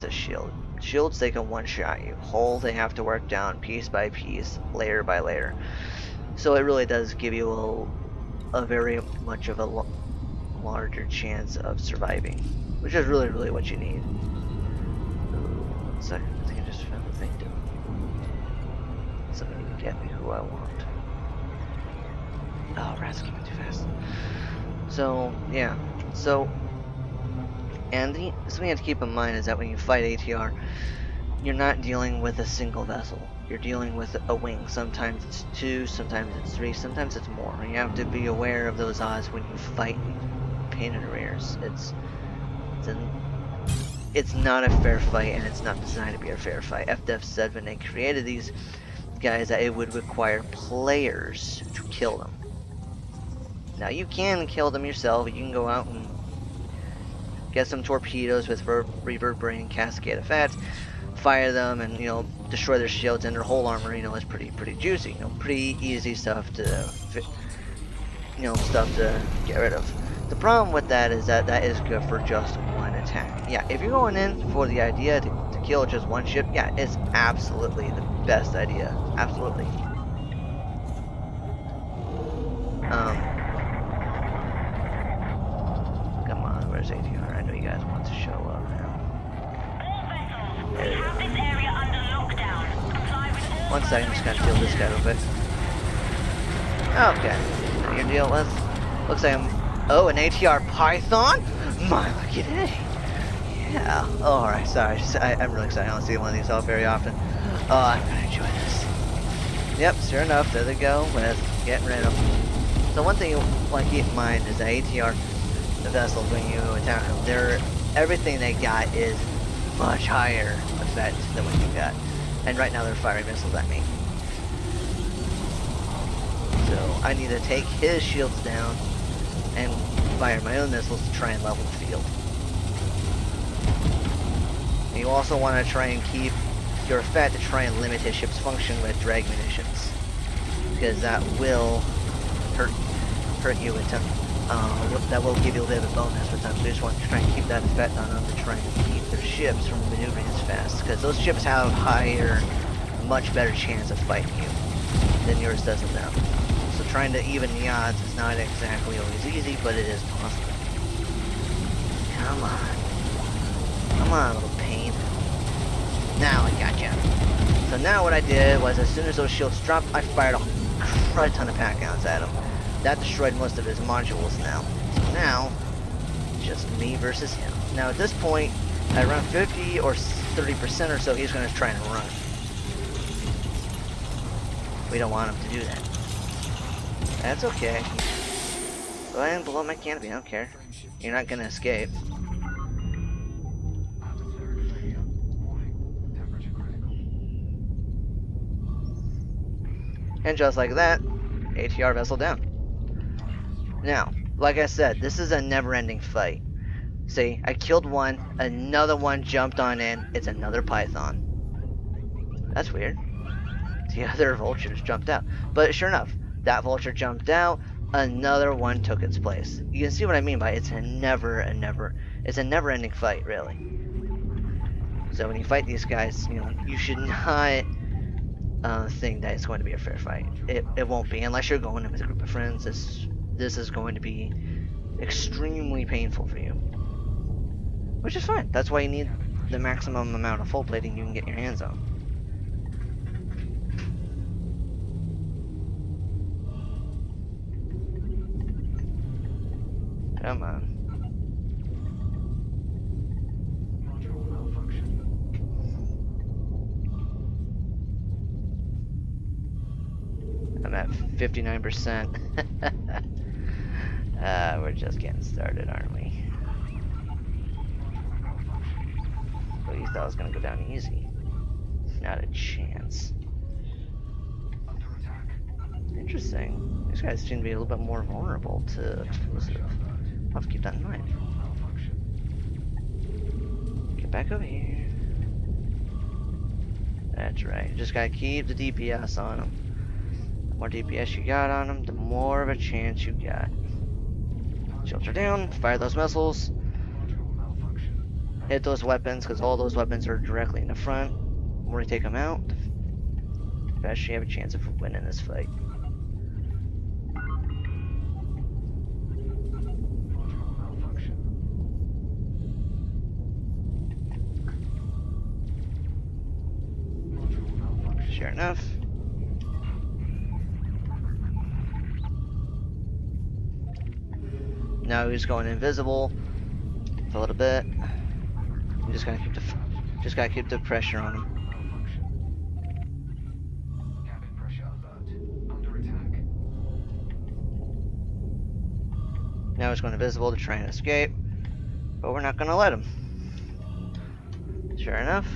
the shield. Shields, they can one-shot you. Hull, they have to work down piece by piece, layer by layer. So it really does give you a very much of a larger chance of surviving, which is really, really what you need. Ooh, 1 second, I think I just found the thing doing. Somebody can get me who I want. Oh, rats came too fast. So, yeah. So, and something you have to keep in mind is that when you fight ATR, you're not dealing with a single vessel. You're dealing with a wing. Sometimes it's 2, sometimes it's 3, sometimes it's more. And you have to be aware of those odds when you fight pain in the rears. It's not a fair fight, and it's not designed to be a fair fight. FDev said when they created these guys that it would require players to kill them. Now you can kill them yourself. You can go out and get some torpedoes with reverberating cascade effects, fire them, and destroy their shields and their whole armor. Is pretty juicy. Pretty easy stuff to stuff to get rid of. The problem with that is that is good for just one attack. Yeah, if you're going in for the idea to kill just one ship, yeah, it's absolutely the best idea. Absolutely. Come on, where's ATR? I know you guys want to show up now. We have this area under lockdown. Comply with all 1 second, just gotta deal with this guy real quick. Okay, your deal with. Looks like oh, an ATR Python? My lucky day. Yeah. Oh, alright, sorry. I'm really excited. I don't see one of these out very often. Oh, I'm gonna enjoy this. Yep, sure enough, there they go with getting rid of them. So one thing you want to keep in mind is that ATR, the vessels, when you attack them, everything they got is much higher effect than what you got. And right now they're firing missiles at me. So I need to take his shields down and fire my own missiles to try and level the field. And you also want to try and keep your effect to try and limit his ship's function with drag munitions, because that will hurt you in time. That will give you a bit of a bonus with time. So you just want to try and keep that effect on them to try and keep their ships from maneuvering as fast, because those ships have higher, much better chance of fighting you than yours does of them. So trying to even the odds is not exactly always easy, but it is possible. Come on. Come on, little pain. Now I gotcha. So now what I did was, as soon as those shields dropped, I fired a crud ton of pack-outs at him. That destroyed most of his modules now. So now, just me versus him. Now at this point, at around 50 or 30% or so, he's going to try and run. We don't want him to do that. That's okay. Go ahead and blow up my canopy, I don't care. You're not gonna escape. And just like that, ATR vessel down. Now, like I said, this is a never-ending fight. See, I killed one, another one jumped on in, it's another Python. That's weird. The other vultures jumped out. But sure enough, that vulture jumped out, another one took its place. You can see what I mean by it's a never-ending fight, really. So when you fight these guys, you should not think that it's going to be a fair fight. It won't be, unless you're going in with a group of friends. This is going to be extremely painful for you. Which is fine. That's why you need the maximum amount of full plating you can get your hands on. Come on. I'm at 59%. We're just getting started, aren't we? Well, you thought it was gonna go down easy. Not a chance. Interesting. These guys seem to be a little bit more vulnerable to explosive. I'll have to keep that in mind. Get back over here. That's right. Just gotta keep the DPS on them. The more DPS you got on them, the more of a chance you got. Shields are down. Fire those missiles. Hit those weapons, because all those weapons are directly in the front. The more you take them out, the faster you have a chance of winning this fight. Sure enough. Now he's going invisible for a little bit. You just gotta keep the pressure on him. Now he's going invisible to try and escape, but we're not gonna let him. Sure enough.